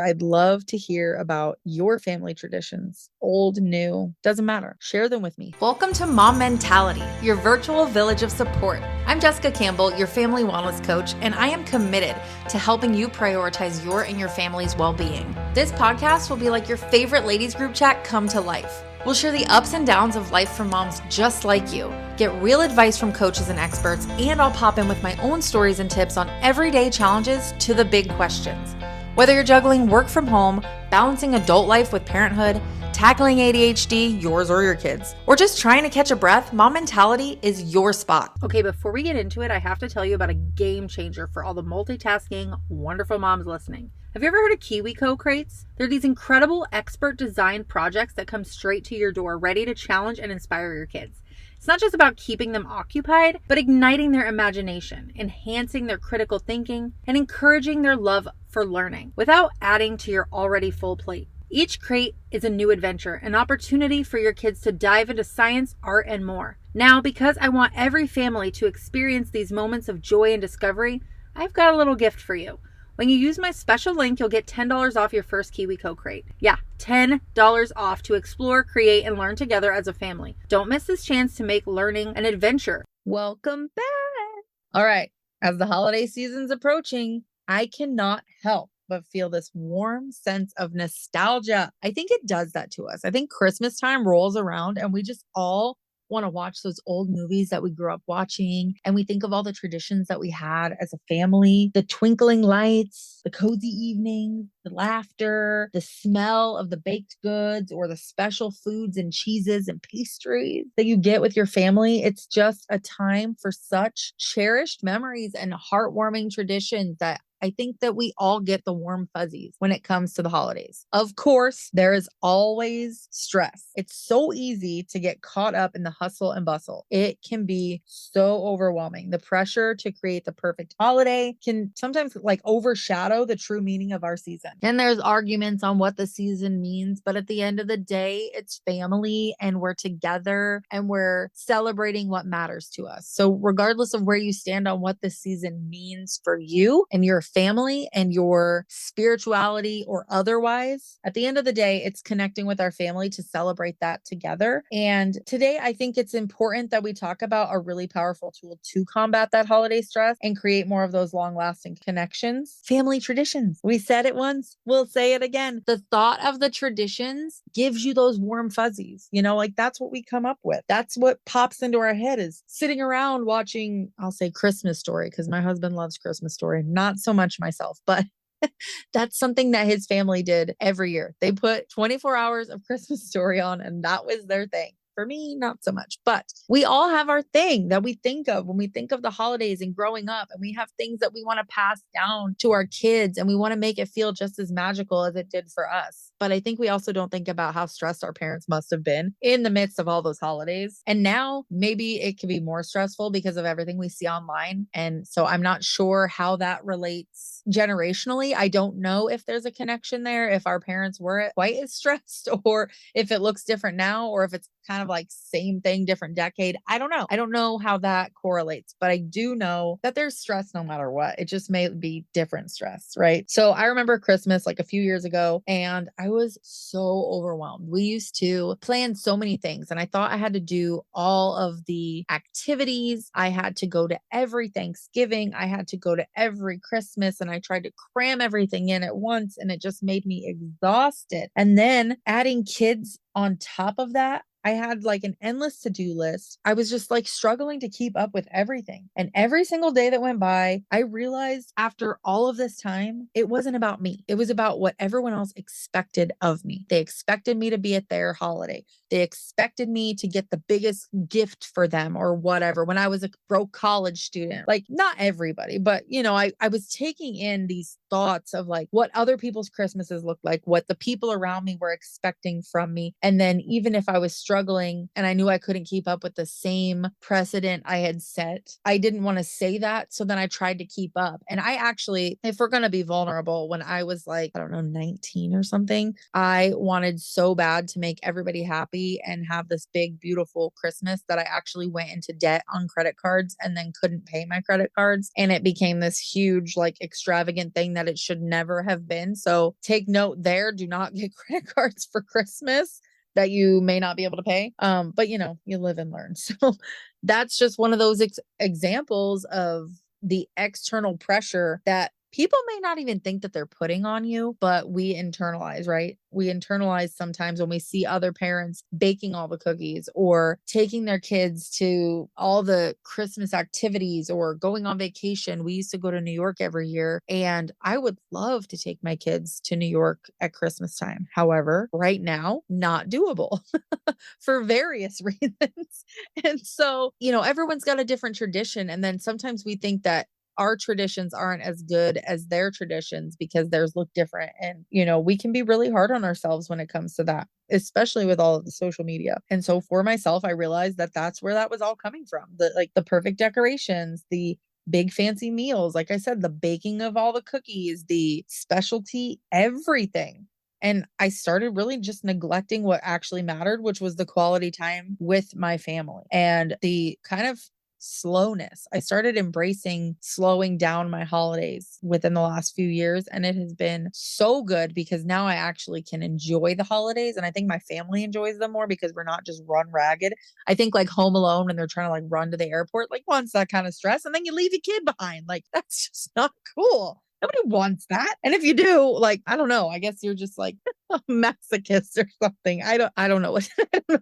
I'd love to hear about your family traditions, old, new, doesn't matter. Share them with me. Welcome to Mom Mentality, your virtual village of support. I'm Jessica Campbell, your family wellness coach, and I am committed to helping you prioritize your and your family's well-being. This podcast will be like your favorite ladies group chat come to life. We'll share the ups and downs of life for moms just like you, get real advice from coaches and experts, and I'll pop in with my own stories and tips on everyday challenges to the big questions. Whether you're juggling work from home, balancing adult life with parenthood, tackling ADHD, yours or your kids, or just trying to catch a breath, Mom Mentality is your spot. Okay, before we get into it, I have to tell you about a game changer for all the multitasking, wonderful moms listening. Have you ever heard of KiwiCo crates? They're these incredible expert designed projects that come straight to your door, ready to challenge and inspire your kids. It's not just about keeping them occupied, but igniting their imagination, enhancing their critical thinking, and encouraging their love for learning without adding to your already full plate. Each crate is a new adventure, an opportunity for your kids to dive into science, art, and more. Now, because I want every family to experience these moments of joy and discovery, I've got a little gift for you. When you use my special link, you'll get $10 off your first KiwiCo crate. Yeah, $10 off to explore, create, and learn together as a family. Don't miss this chance to make learning an adventure. Welcome back. All right. As the holiday season's approaching, I cannot help but feel this warm sense of nostalgia. I think it does that to us. I think Christmas time rolls around and we just all want to watch those old movies that we grew up watching. And we think of all the traditions that we had as a family, the twinkling lights, the cozy evenings, the laughter, the smell of the baked goods or the special foods and cheeses and pastries that you get with your family. It's just a time for such cherished memories and heartwarming traditions that I think that we all get the warm fuzzies when it comes to the holidays. Of course, there is always stress. It's so easy to get caught up in the hustle and bustle. It can be so overwhelming. The pressure to create the perfect holiday can sometimes overshadow the true meaning of our season. And there's arguments on what the season means, but at the end of the day, it's family and we're together and we're celebrating what matters to us. So regardless of where you stand on what the season means for you and your family and your spirituality or otherwise, at the end of the day, it's connecting with our family to celebrate that together. And today, I think it's important that we talk about a really powerful tool to combat that holiday stress and create more of those long lasting connections. Family traditions. We said it once, we'll say it again. The thought of the traditions gives you those warm fuzzies. That's what we come up with. That's what pops into our head is sitting around watching, I'll say Christmas Story, because my husband loves Christmas Story, not so much myself, but that's something that his family did every year. They put 24 hours of Christmas Story on, and that was their thing. For me, not so much, but we all have our thing that we think of when we think of the holidays and growing up, and we have things that we want to pass down to our kids and we want to make it feel just as magical as it did for us. But I think we also don't think about how stressed our parents must have been in the midst of all those holidays. And now maybe it can be more stressful because of everything we see online. And so I'm not sure how that relates generationally. I don't know if there's a connection there, if our parents were quite as stressed or if it looks different now, or if it's kind of like same thing, different decade. I don't know. I don't know how that correlates, but I do know that there's stress no matter what. It just may be different stress, right? So I remember Christmas like a few years ago and I was so overwhelmed. We used to plan so many things and I thought I had to do all of the activities. I had to go to every Thanksgiving. I had to go to every Christmas and I tried to cram everything in at once and it just made me exhausted. And then adding kids on top of that, I had like an endless to-do list. I was just like struggling to keep up with everything. And every single day that went by, I realized after all of this time, it wasn't about me. It was about what everyone else expected of me. They expected me to be at their holiday. They expected me to get the biggest gift for them or whatever. When I was a broke college student, like not everybody, but I was taking in these thoughts of like what other people's Christmases looked like, what the people around me were expecting from me. And then even if I was struggling and I knew I couldn't keep up with the same precedent I had set, I didn't want to say that. So then I tried to keep up. And I actually, if we're going to be vulnerable, when I was like, I don't know, 19 or something, I wanted so bad to make everybody happy and have this big, beautiful Christmas that I actually went into debt on credit cards and then couldn't pay my credit cards. And it became this huge, like extravagant thing that it should never have been. So take note there. Do not get credit cards for Christmas that you may not be able to pay. But you live and learn. So that's just one of those examples of the external pressure that people may not even think that they're putting on you, but we internalize, right? We internalize sometimes when we see other parents baking all the cookies or taking their kids to all the Christmas activities or going on vacation. We used to go to New York every year, and I would love to take my kids to New York at Christmas time. However, right now, not doable for various reasons. And so, everyone's got a different tradition. And then sometimes we think that our traditions aren't as good as their traditions because theirs look different. And, we can be really hard on ourselves when it comes to that, especially with all of the social media. And so for myself, I realized that that's where that was all coming from. The perfect decorations, the big fancy meals, like I said, the baking of all the cookies, the specialty, everything. And I started really just neglecting what actually mattered, which was the quality time with my family and the kind of slowness. I started embracing slowing down my holidays within the last few years. And it has been so good because now I actually can enjoy the holidays. And I think my family enjoys them more because we're not just run ragged. I think like Home Alone when they're trying to like run to the airport, like wants that kind of stress. And then you leave a kid behind. Like that's just not cool. Nobody wants that. And if you do, like, I don't know, I guess you're just like a masochist or something. I don't know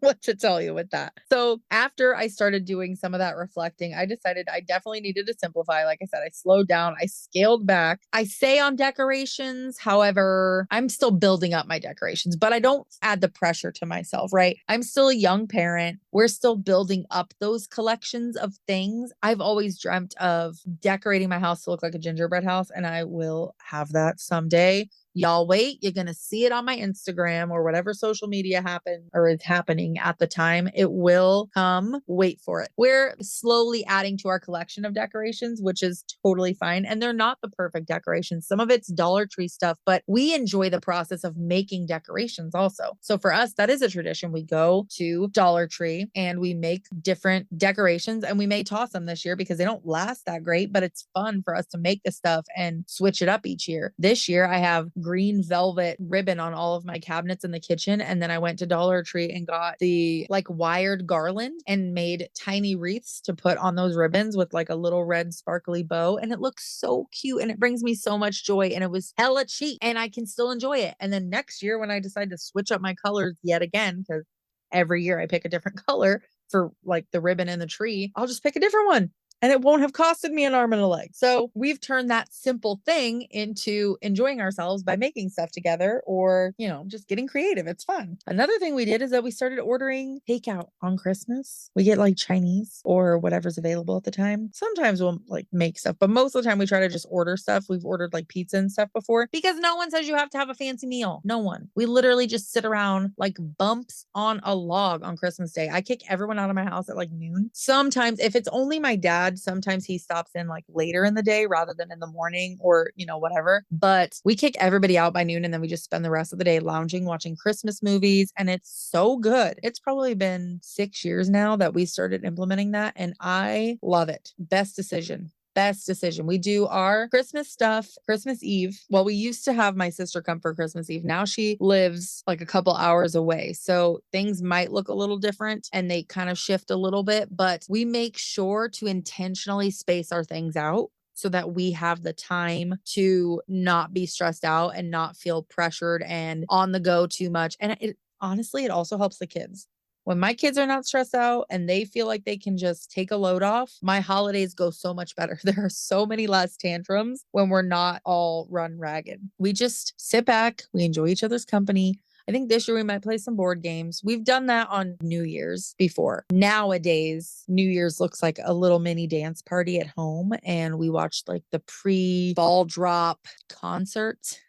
what to tell you with that. So after I started doing some of that reflecting, I decided I definitely needed to simplify. Like I said, I slowed down, I scaled back. I say on decorations, however, I'm still building up my decorations, but I don't add the pressure to myself, right? I'm still a young parent. We're still building up those collections of things. I've always dreamt of decorating my house to look like a gingerbread house, and I will have that someday. Y'all wait, you're going to see it on my Instagram or whatever social media happen or is happening at the time. It will come. Wait for it. We're slowly adding to our collection of decorations, which is totally fine. And they're not the perfect decorations. Some of it's Dollar Tree stuff, but we enjoy the process of making decorations also. So for us, that is a tradition. We go to Dollar Tree and we make different decorations, and we may toss them this year because they don't last that great, but it's fun for us to make the stuff and switch it up each year. This year I have green velvet ribbon on all of my cabinets in the kitchen. And then I went to Dollar Tree and got the like wired garland and made tiny wreaths to put on those ribbons with like a little red sparkly bow. And it looks so cute and it brings me so much joy. And it was hella cheap and I can still enjoy it. And then next year when I decide to switch up my colors yet again, because every year I pick a different color for like the ribbon and the tree, I'll just pick a different one. And it won't have costed me an arm and a leg. So we've turned that simple thing into enjoying ourselves by making stuff together or, just getting creative. It's fun. Another thing we did is that we started ordering takeout on Christmas. We get like Chinese or whatever's available at the time. Sometimes we'll like make stuff, but most of the time we try to just order stuff. We've ordered like pizza and stuff before because no one says you have to have a fancy meal. No one. We literally just sit around like bumps on a log on Christmas Day. I kick everyone out of my house at like noon. Sometimes if it's only my dad, sometimes he stops in like later in the day rather than in the morning or, whatever. But we kick everybody out by noon and then we just spend the rest of the day lounging, watching Christmas movies. And it's so good. It's probably been 6 years now that we started implementing that. And I love it. Best decision. We do our Christmas stuff Christmas Eve. Well, we used to have my sister come for Christmas Eve. Now she lives like a couple hours away. So things might look a little different and they kind of shift a little bit, but we make sure to intentionally space our things out so that we have the time to not be stressed out and not feel pressured and on the go too much. And it honestly, it also helps the kids. When my kids are not stressed out and they feel like they can just take a load off, my holidays go so much better. There are so many less tantrums when we're not all run ragged. We just sit back, we enjoy each other's company. I think this year we might play some board games. We've done that on New Year's before. Nowadays, New Year's looks like a little mini dance party at home, and we watched like the pre-ball drop concert.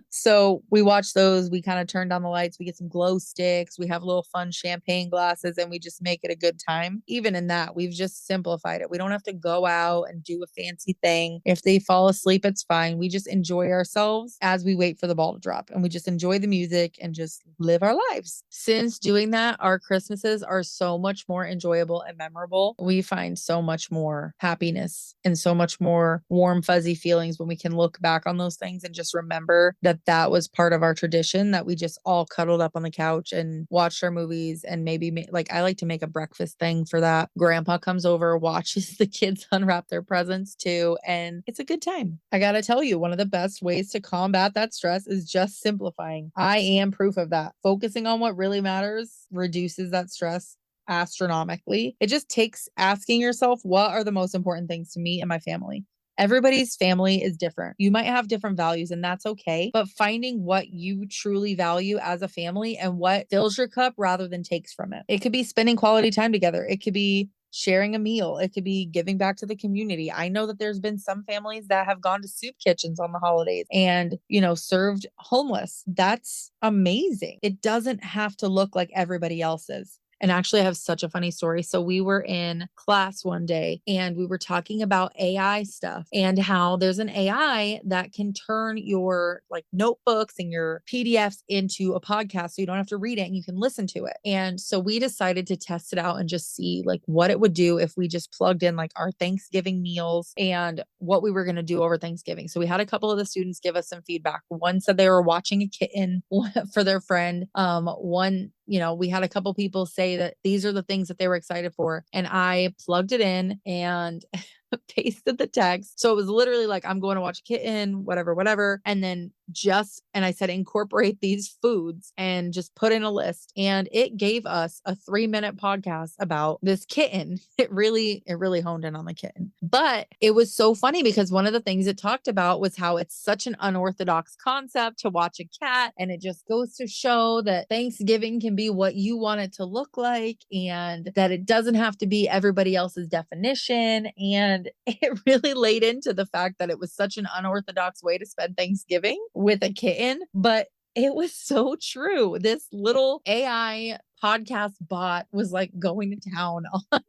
So we watch those. We kind of turn down the lights. We get some glow sticks. We have little fun champagne glasses and we just make it a good time. Even in that, we've just simplified it. We don't have to go out and do a fancy thing. If they fall asleep, it's fine. We just enjoy ourselves as we wait for the ball to drop and we just enjoy the music and just live our lives. Since doing that, our Christmases are so much more enjoyable and memorable. We find so much more happiness and so much more warm, fuzzy feelings when we can look back on those things and just remember that that was part of our tradition, that we just all cuddled up on the couch and watched our movies and maybe like I like to make a breakfast thing for that. Grandpa comes over, watches the kids unwrap their presents too, and it's a good time. I got to tell you, one of the best ways to combat that stress is just simplifying. I am proof of that. Focusing on what really matters reduces that stress astronomically. It just takes asking yourself, what are the most important things to me and my family? Everybody's family is different. You might have different values, and that's okay. But finding what you truly value as a family and what fills your cup rather than takes from it. It could be spending quality time together. It could be sharing a meal. It could be giving back to the community. I know that there's been some families that have gone to soup kitchens on the holidays and, served homeless. That's amazing. It doesn't have to look like everybody else's. And actually, I have such a funny story. So we were in class one day and we were talking about AI stuff and how there's an AI that can turn your like notebooks and your PDFs into a podcast. So you don't have to read it and you can listen to it. And so we decided to test it out and just see like what it would do if we just plugged in like our Thanksgiving meals and what we were going to do over Thanksgiving. So we had a couple of the students give us some feedback. One said they were watching a kitten for their friend. One, we had a couple people say that these are the things that they were excited for. And I plugged it in and pasted the text. So it was literally like, I'm going to watch a kitten, whatever, whatever. And then and I said, incorporate these foods and just put in a list. And it gave us a 3-minute podcast about this kitten. It really honed in on the kitten. But it was so funny because one of the things it talked about was how it's such an unorthodox concept to watch a cat. And it just goes to show that Thanksgiving can be what you want it to look like and that it doesn't have to be everybody else's definition. And it really laid into the fact that it was such an unorthodox way to spend Thanksgiving with a kitten, but it was so true. This little AI podcast bot was like going to town on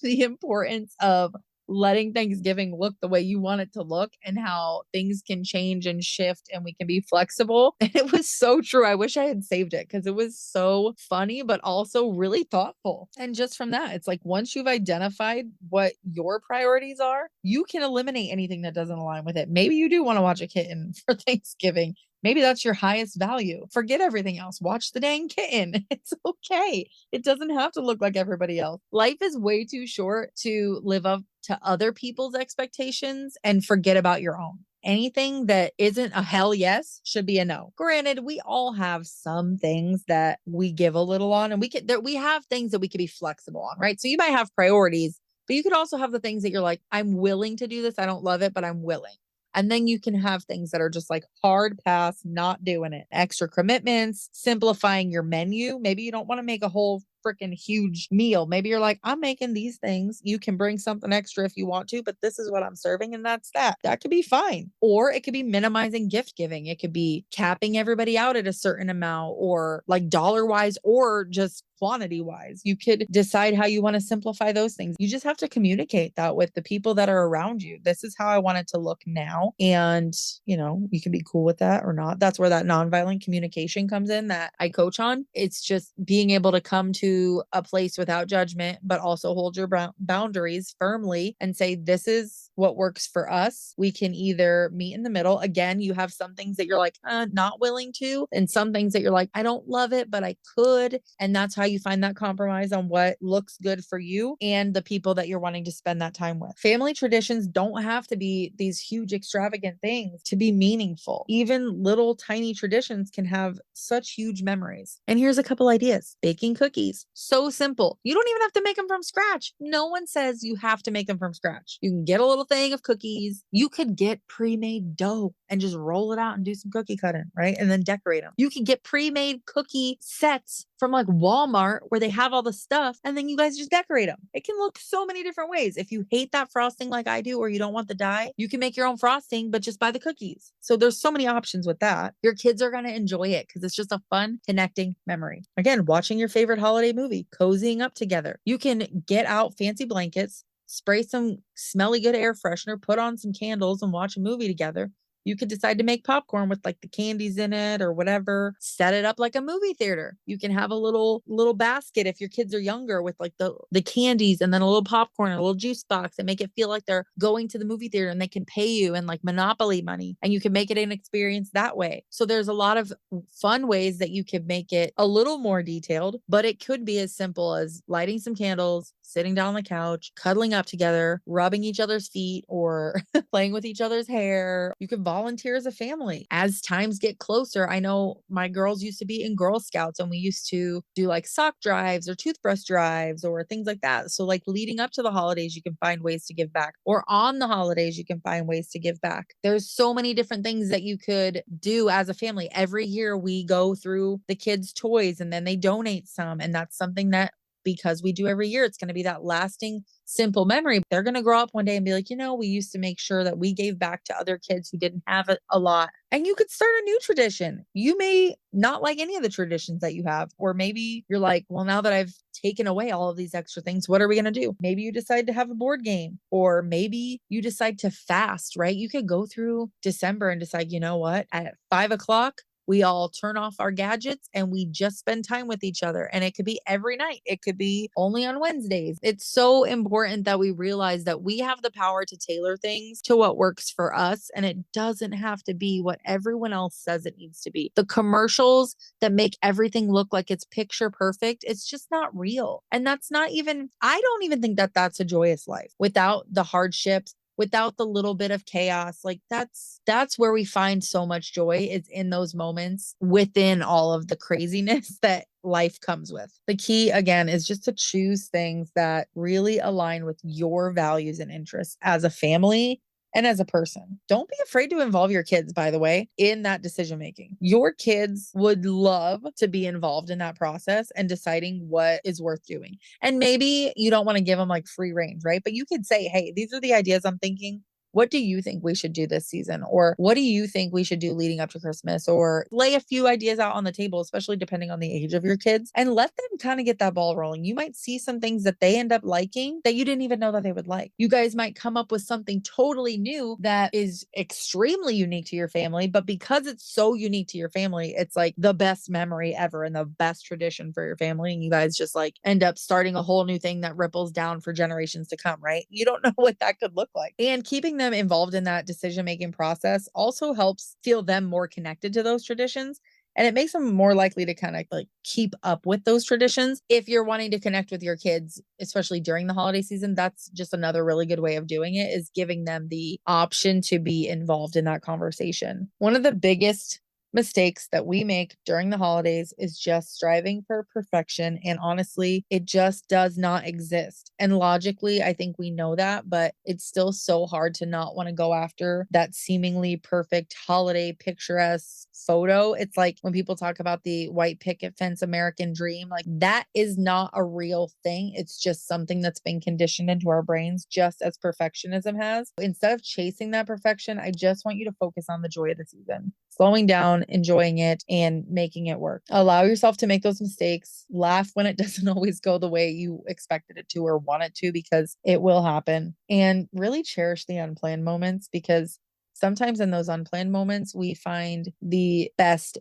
the importance of letting Thanksgiving look the way you want it to look and how things can change and shift and we can be flexible. And it was so true. I wish I had saved it because it was so funny, but also really thoughtful. And just from that, it's like once you've identified what your priorities are, you can eliminate anything that doesn't align with it. Maybe you do want to watch a kitten for Thanksgiving. Maybe that's your highest value. Forget everything else. Watch the dang kitten. It's okay. It doesn't have to look like everybody else. Life is way too short to live up to other people's expectations and forget about your own. Anything that isn't a hell yes should be a no. Granted, we all have some things that we give a little on and we have things that we could be flexible on, right? So you might have priorities, but you could also have the things that you're like, I'm willing to do this. I don't love it, but I'm willing. And then you can have things that are just like hard pass, not doing it. Extra commitments, simplifying your menu. Maybe you don't want to make a whole freaking huge meal. Maybe you're like, I'm making these things. You can bring something extra if you want to, but this is what I'm serving and that's that. That could be fine. Or it could be minimizing gift giving. It could be capping everybody out at a certain amount or like dollar wise or just quantity wise. You could decide how you want to simplify those things. You just have to communicate that with the people that are around you. This is how I want it to look now. And, you can be cool with that or not. That's where that nonviolent communication comes in that I coach on. It's just being able to come to a place without judgment, but also hold your boundaries firmly and say, this is what works for us. We can either meet in the middle. Again, you have some things that you're like, not willing to, and some things that you're like, I don't love it, but I could. And that's how you find that compromise on what looks good for you and the people that you're wanting to spend that time with. Family traditions don't have to be these huge, extravagant things to be meaningful. Even little tiny traditions can have such huge memories. And here's a couple ideas. Baking cookies. So simple. You don't even have to make them from scratch. No one says you have to make them from scratch. You can get a little thing of cookies. You could get pre-made dough and just roll it out and do some cookie cutting, right? And then decorate them. You can get pre-made cookie sets from like Walmart where they have all the stuff and then you guys just decorate them. It can look so many different ways. If you hate that frosting like I do, or you don't want the dye, you can make your own frosting, but just buy the cookies. So there's so many options with that. Your kids are going to enjoy it because it's just a fun connecting memory. Again, watching your favorite holiday movie, cozying up together. You can get out fancy blankets, spray some smelly good air freshener, put on some candles and watch a movie together. You could decide to make popcorn with like the candies in it or whatever. Set it up like a movie theater. You can have a little basket if your kids are younger with like the candies and then a little popcorn and a little juice box and make it feel like they're going to the movie theater and they can pay you in like Monopoly money and you can make it an experience that way. So there's a lot of fun ways that you could make it a little more detailed, but it could be as simple as lighting some candles, sitting down on the couch, cuddling up together, rubbing each other's feet or playing with each other's hair. You can volunteer as a family. As times get closer, I know my girls used to be in Girl Scouts and we used to do like sock drives or toothbrush drives or things like that. So like leading up to the holidays, you can find ways to give back, or on the holidays, you can find ways to give back. There's so many different things that you could do as a family. Every year we go through the kids' toys and then they donate some. And that's something that, because we do every year, it's going to be that lasting, simple memory. They're going to grow up one day and be like, we used to make sure that we gave back to other kids who didn't have it a lot. And you could start a new tradition. You may not like any of the traditions that you have, or maybe you're like, well, now that I've taken away all of these extra things, what are we going to do? Maybe you decide to have a board game, or maybe you decide to fast, right? You could go through December and decide, what, at 5 o'clock, we all turn off our gadgets and we just spend time with each other. And it could be every night. It could be only on Wednesdays. It's so important that we realize that we have the power to tailor things to what works for us. And it doesn't have to be what everyone else says it needs to be. The commercials that make everything look like it's picture perfect, it's just not real. And that's not even, I don't even think that that's a joyous life without the hardships, without the little bit of chaos. Like that's where we find so much joy, is in those moments within all of the craziness that life comes with. The key again is just to choose things that really align with your values and interests as a family and as a person. Don't be afraid to involve your kids, by the way, in that decision making. Your kids would love to be involved in that process and deciding what is worth doing. And maybe you don't want to give them like free range, right? But you could say, hey, these are the ideas I'm thinking. What do you think we should do this season? Or what do you think we should do leading up to Christmas? Or lay a few ideas out on the table, especially depending on the age of your kids, and let them kind of get that ball rolling. You might see some things that they end up liking that you didn't even know that they would like. You guys might come up with something totally new that is extremely unique to your family, but because it's so unique to your family, it's like the best memory ever and the best tradition for your family. And you guys just like end up starting a whole new thing that ripples down for generations to come, right? You don't know what that could look like. And keeping them involved in that decision-making process also helps feel them more connected to those traditions. And it makes them more likely to kind of like keep up with those traditions. If you're wanting to connect with your kids, especially during the holiday season, that's just another really good way of doing it, is giving them the option to be involved in that conversation. One of the biggest mistakes that we make during the holidays is just striving for perfection. And honestly, it just does not exist. And logically, I think we know that, but it's still so hard to not want to go after that seemingly perfect holiday picturesque photo. It's like when people talk about the white picket fence American dream, like that is not a real thing. It's just something that's been conditioned into our brains, just as perfectionism has. Instead of chasing that perfection, I just want you to focus on the joy of the season, slowing down, enjoying it, and making it work. Allow yourself to make those mistakes. Laugh when it doesn't always go the way you expected it to or want it to, because it will happen. And really cherish the unplanned moments, because sometimes in those unplanned moments, we find the best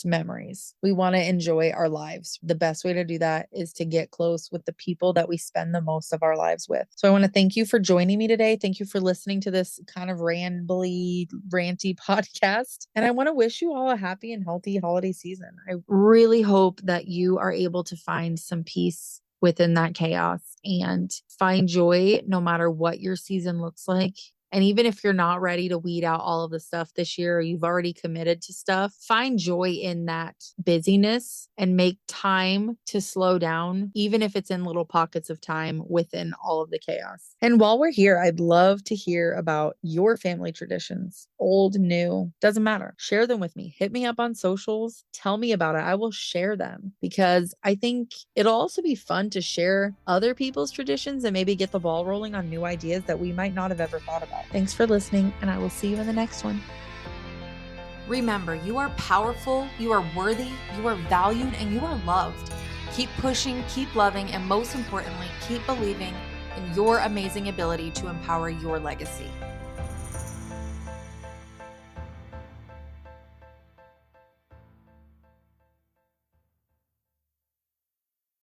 memories. We want to enjoy our lives. The best way to do that is to get close with the people that we spend the most of our lives with. So I want to thank you for joining me today. Thank you for listening to this kind of ranty podcast. And I want to wish you all a happy and healthy holiday season. I really hope that you are able to find some peace within that chaos and find joy no matter what your season looks like. And even if you're not ready to weed out all of the stuff this year, or you've already committed to stuff, find joy in that busyness and make time to slow down, even if it's in little pockets of time within all of the chaos. And while we're here, I'd love to hear about your family traditions, old, new, doesn't matter. Share them with me. Hit me up on socials. Tell me about it. I will share them because I think it'll also be fun to share other people's traditions and maybe get the ball rolling on new ideas that we might not have ever thought about. Thanks for listening, and I will see you in the next one. Remember, you are powerful, you are worthy, you are valued, and you are loved. Keep pushing, keep loving, and most importantly, keep believing in your amazing ability to empower your legacy.